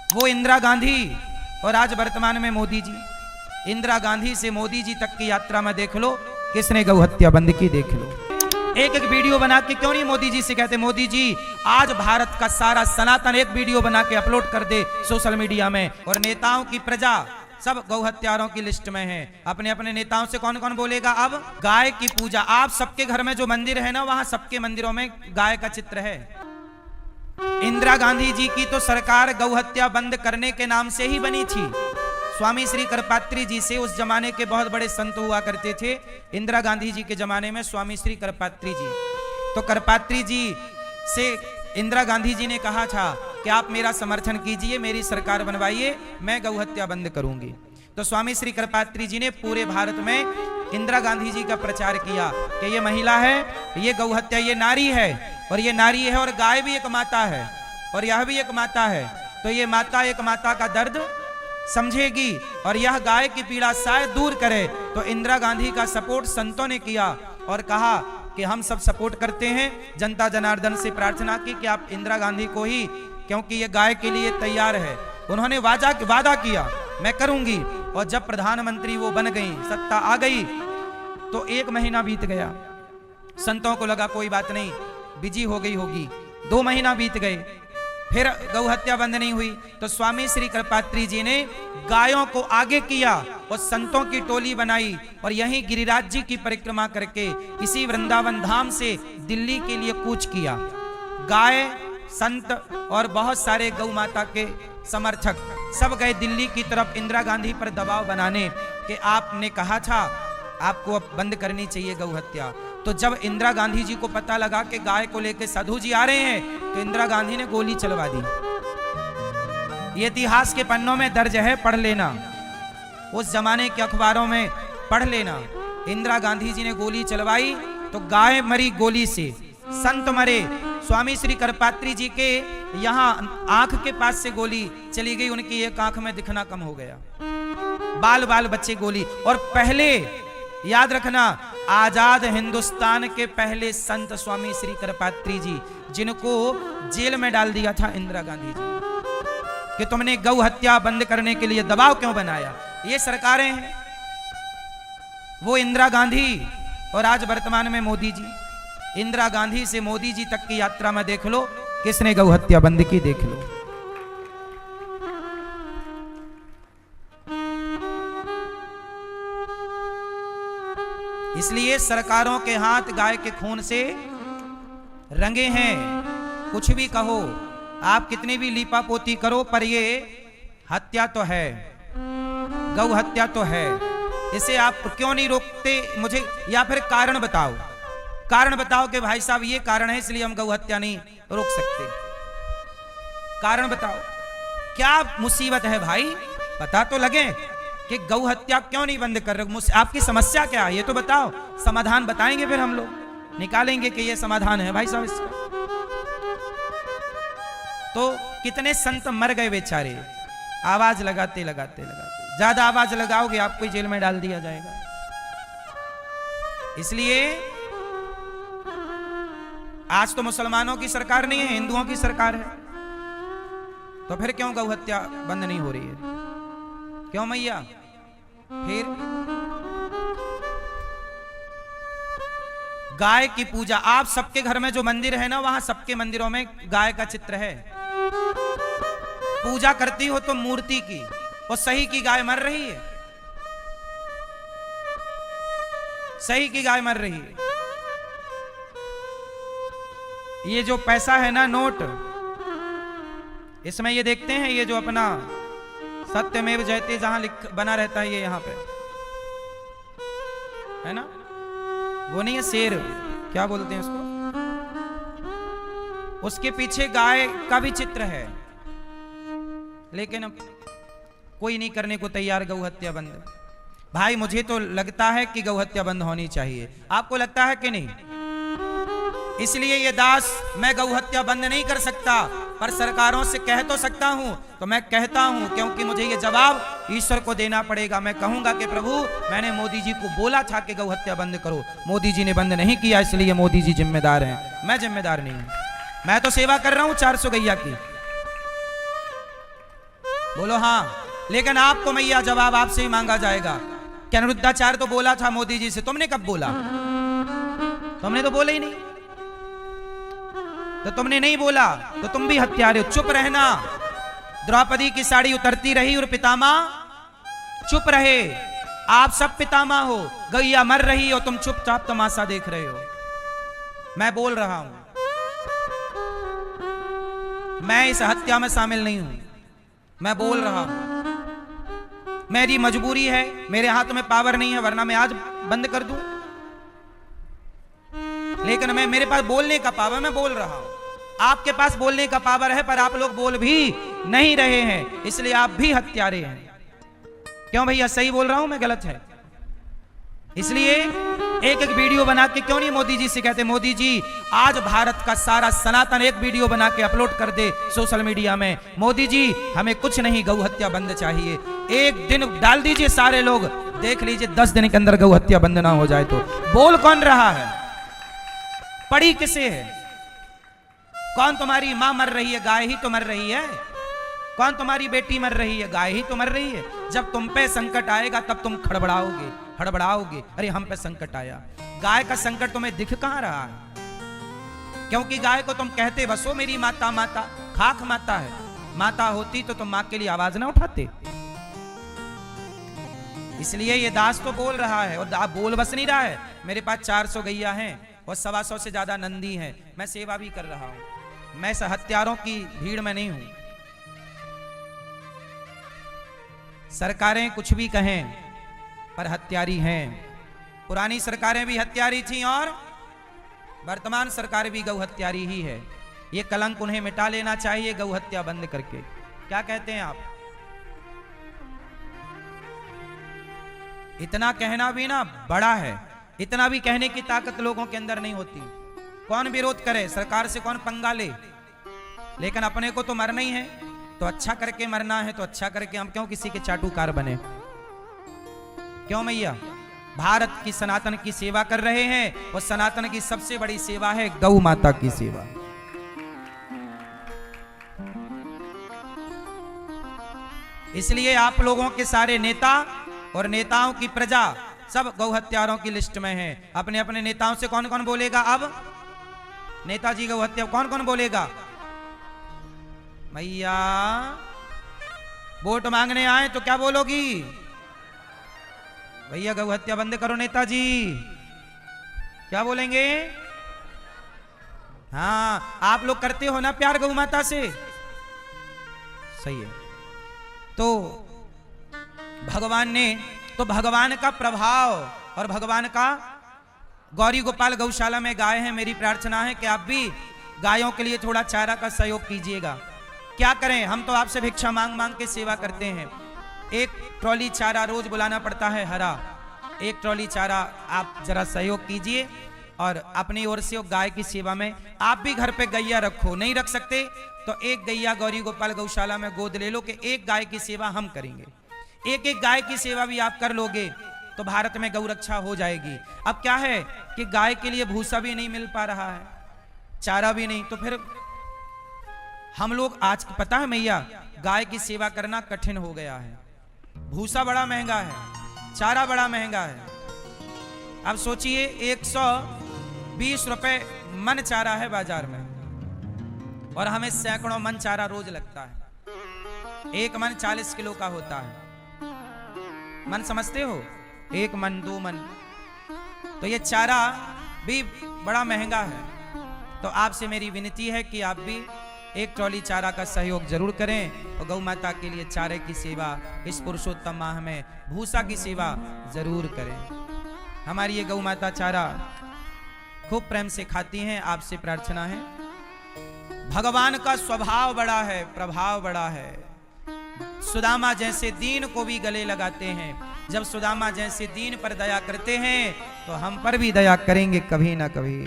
वो इंदिरा गांधी और आज वर्तमान में मोदी जी। इंदिरा गांधी से मोदी जी तक की यात्रा में देख लो किसने गौ हत्या बंद की, देख लो। एक एक वीडियो बना के क्यों नहीं मोदी जी से कहते, मोदी जी आज भारत का सारा सनातन एक वीडियो बना के अपलोड कर दे सोशल मीडिया में। और नेताओं की प्रजा सब गौ हत्यारों की लिस्ट में है। अपने अपने नेताओं से कौन कौन बोलेगा अब गाय की पूजा। आप सबके घर में जो मंदिर है ना, वहां सबके मंदिरों में गाय का चित्र है। इंदिरा गांधी जी की तो सरकार गौ हत्या बंद करने के नाम से ही बनी थी। स्वामी श्री करपात्री जी से उस जमाने के बहुत बड़े संत हुआ करते थे। इंदिरा गांधी जी के जमाने में स्वामी श्री करपात्री जी, तो करपात्री जी से इंदिरा गांधी जी ने कहा था कि आप मेरा समर्थन कीजिए, मेरी सरकार बनवाइए, मैं गौ हत्या बंद करूंगी। तो स्वामी श्री करपात्री जी ने पूरे भारत में इंदिरा गांधी जी का प्रचार किया कि ये महिला है, ये गौ हत्या, ये नारी है, और ये नारी है और गाय भी एक माता है और यह भी एक माता है। तो ये माता एक माता का दर्द समझेगी और यह गाय की पीड़ा शायद दूर करे। तो इंदिरा गांधी का सपोर्ट संतों ने किया और कहा कि हम सब सपोर्ट करते हैं। जनता जनार्दन से प्रार्थना की कि आप इंदिरा गांधी को ही, क्योंकि ये गाय के लिए तैयार है। उन्होंने वादा किया मैं करूंगी, और जब प्रधानमंत्री वो बन गई, सत्ता आ गई, तो 1 महीना बीत गया। संतों को लगा कोई बात नहीं, बिजी हो गई होगी। 2 महीना बीत गए, फिर गौ हत्या बंद नहीं हुई। तो स्वामी श्री करपात्री जी ने गायों को आगे किया और संतों की टोली बनाई और यहीं गिरिराज जी की परिक्रमा करके इसी वृंदावन धाम से दिल्ली के लिए कूच किया। गाय, संत और बहुत सारे गौ माता के समर्थक सब गए दिल्ली की तरफ इंदिरा गांधी पर दबाव बनाने कि आपने कहा था आपको अब बंद करनी चाहिए गौ हत्या। तो जब इंदिरा गांधी जी को पता लगा कि गाय को लेकर साधु जी आ रहे हैं, तो इंदिरा गांधी ने गोली चलवा दी। ये इतिहास के पन्नों में दर्ज है, पढ़ लेना, उस जमाने के अखबारों में पढ़ लेना। इंदिरा गांधी जी ने गोली चलवाई तो गाय मरी गोली से, संत मरे। स्वामी श्री करपात्री जी के यहाँ आंख के पास से गोली चली गई, उनकी एक आंख में दिखना कम हो गया, बाल बाल बच्चे गोली। और पहले याद रखना, आजाद हिंदुस्तान के पहले संत स्वामी श्री करपात्री जी, जिनको जेल में डाल दिया था इंदिरा गांधी जी कि तुमने गौ हत्या बंद करने के लिए दबाव क्यों बनाया। ये सरकारें हैं, वो इंदिरा गांधी और आज वर्तमान में मोदी जी। इंदिरा गांधी से मोदी जी तक की यात्रा में देख लो किसने गौ हत्या बंद की, देख लो। इसलिए सरकारों के हाथ गाय के खून से रंगे हैं। कुछ भी कहो, आप कितनी भी लीपा पोती करो, पर ये हत्या तो है, गौ हत्या तो है। इसे आप क्यों नहीं रोकते मुझे, या फिर कारण बताओ, कारण बताओ कि भाई साहब ये कारण है इसलिए हम गौ हत्या नहीं रोक सकते। कारण बताओ, क्या मुसीबत है भाई, पता तो लगे कि गौ हत्या क्यों नहीं बंद कर रहे। आपकी समस्या क्या है ये तो बताओ, समाधान बताएंगे, फिर हम लोग निकालेंगे कि ये समाधान है भाई साहब इसका। तो कितने संत मर गए बेचारे, आवाज लगाते लगाते लगाते। ज्यादा आवाज लगाओगे आपको जेल में डाल दिया जाएगा। इसलिए आज तो मुसलमानों की सरकार नहीं है, हिंदुओं की सरकार है। तो फिर क्यों गौ हत्या बंद नहीं हो रही है, क्यों मैया? फिर गाय की पूजा, आप सबके घर में जो मंदिर है ना, वहां सबके मंदिरों में गाय का चित्र है। पूजा करती हो तो मूर्ति की, और सही की गाय मर रही है, सही की गाय मर रही है। ये जो पैसा है ना, नोट, इसमें ये देखते हैं, ये जो अपना सत्यमेव जयते जहां बना रहता है, ये यहां पे है ना, वो नहीं है शेर, क्या बोलते हैं उसको, उसके पीछे गाय का भी चित्र है। लेकिन अब कोई नहीं करने को तैयार गौ हत्या बंद। भाई मुझे तो लगता है कि गौ हत्या बंद होनी चाहिए, आपको लगता है कि नहीं? इसलिए ये दास, मैं गौ हत्या बंद नहीं कर सकता, पर सरकारों से कह तो सकता हूं। तो मैं कहता हूं, क्योंकि मुझे ये जवाब ईश्वर को देना पड़ेगा। मैं कहूंगा कि प्रभु, मैंने मोदी जी को बोला था कि गौ हत्या बंद करो, मोदी जी ने बंद नहीं किया, इसलिए मोदी जी जिम्मेदार हैं, मैं जिम्मेदार नहीं हूं। मैं तो सेवा कर रहा हूं 400 गैया की। बोलो हाँ। लेकिन आपको मैया जवाब आपसे ही मांगा जाएगा कि अनिरुद्धाचार्य तो बोला था मोदी जी से, तुमने कब बोला? तुमने तो बोला ही नहीं। तो तुमने नहीं बोला तो तुम भी हत्यारे हो। चुप रहना। द्रौपदी की साड़ी उतरती रही और पितामह चुप रहे। आप सब पितामह हो, गैया मर रही हो, तुम चुपचाप तमाशा देख रहे हो। मैं बोल रहा हूं, मैं इस हत्या में शामिल नहीं हूं। मैं बोल रहा हूं, मेरी मजबूरी है, मेरे हाथ में पावर नहीं है, वरना मैं आज बंद कर दूं। लेकिन मेरे पास बोलने का पावर, मैं बोल रहा हूं। आपके पास बोलने का पावर है, पर आप लोग बोल भी नहीं रहे हैं, इसलिए आप भी हत्यारे हैं। क्यों भैया, सही बोल रहा हूं मैं, गलत है? इसलिए एक एक वीडियो बना के क्यों नहीं मोदी जी से कहते, मोदी जी आज भारत का सारा सनातन एक वीडियो बना के अपलोड कर दे सोशल मीडिया में। मोदी जी हमें कुछ नहीं, गौ हत्या बंद चाहिए। एक दिन डाल दीजिए, सारे लोग देख लीजिए, 10 दिन के अंदर गौ हत्या बंद ना हो जाए तो। बोल कौन रहा है? पड़ी किसे है? कौन तुम्हारी मां मर रही है? गाय ही तो मर रही है। कौन तुम्हारी बेटी मर रही है? गाय ही तो मर रही है। जब तुम पे संकट आएगा तब तुम खड़बड़ाओगे, हड़बड़ाओगे, अरे हम पे संकट आया। गाय का संकट तुम्हें दिख कहां रहा है? क्योंकि गाय को तुम कहते बसो मेरी माता माता, खाक माता है। माता होती तो तुम मां के लिए आवाज ना उठाते। इसलिए ये दास तो बोल रहा है, और बोल बस नहीं रहा है। मेरे पास 400 गैया हैं और 125 से ज्यादा नंदी हैं। मैं सेवा भी कर रहा हूं। मैं हत्यारों की भीड़ में नहीं हूं। सरकारें कुछ भी कहें, पर हत्यारी हैं। पुरानी सरकारें भी हत्यारी थीं और वर्तमान सरकार भी गौ हत्यारी ही है। ये कलंक उन्हें मिटा लेना चाहिए गौ हत्या बंद करके। क्या कहते हैं आप? इतना कहना भी ना बड़ा है, इतना भी कहने की ताकत लोगों के अंदर नहीं होती। कौन विरोध करे, सरकार से कौन पंगा ले, लेकिन अपने को तो मरना ही है, तो अच्छा करके मरना है तो अच्छा करके। हम क्यों किसी के चाटुकार बने? क्यों मैया? भारत की सनातन की सेवा कर रहे हैं, और सनातन की सबसे बड़ी सेवा है गौ माता की सेवा। इसलिए आप लोगों के सारे नेता और नेताओं की प्रजा सब गौ हत्यारों की लिस्ट में है। अपने अपने नेताओं से कौन कौन बोलेगा? अब नेताजी गौ हत्या कौन कौन बोलेगा? मैया वोट मांगने आए तो क्या बोलोगी? भैया गौ हत्या बंद करो नेताजी, क्या बोलेंगे? हाँ, आप लोग करते हो ना प्यार गौ माता से, सही है। तो भगवान ने, तो भगवान का प्रभाव और भगवान का गौरी गोपाल गौशाला में गाय है। मेरी प्रार्थना है कि आप भी गायों के लिए थोड़ा चारा का सहयोग कीजिएगा। क्या करें, हम तो आपसे भिक्षा मांग मांग के सेवा करते हैं। एक ट्रॉली चारा रोज बुलाना पड़ता है हरा। एक ट्रॉली चारा आप जरा सहयोग कीजिए, और अपनी ओर से गाय की सेवा में आप भी घर पे गैया रखो। नहीं रख सकते तो एक गैया गौरी गोपाल गौशाला में गोद ले लो कि एक गाय की सेवा हम करेंगे। एक एक गाय की सेवा भी आप कर लोगे तो भारत में गौ रक्षा हो जाएगी। अब क्या है कि गाय के लिए भूसा भी नहीं मिल पा रहा है, चारा भी नहीं, तो फिर हम लोग आज पता है मैया, गाय की सेवा करना कठिन हो गया है। भूसा बड़ा महंगा है, चारा बड़ा महंगा है। अब सोचिए 120 रुपए मन चारा है बाजार में, और हमें सैकड़ों मन चारा रोज लगता है। एक मन 40 किलो का होता है। मन समझते हो? एक मन, 2 मन, तो ये चारा भी बड़ा महंगा है। तो आपसे मेरी विनती है कि आप भी एक ट्रॉली चारा का सहयोग जरूर करें, और गौ माता के लिए चारे की सेवा इस पुरुषोत्तम माह में भूसा की सेवा जरूर करें। हमारी ये गौ माता चारा खूब प्रेम से खाती हैं। आपसे प्रार्थना है, भगवान का स्वभाव बड़ा है, प्रभाव बड़ा है। सुदामा जैसे दीन को भी गले लगाते हैं। जब सुदामा जैसे दीन पर दया करते हैं तो हम पर भी दया करेंगे कभी ना कभी।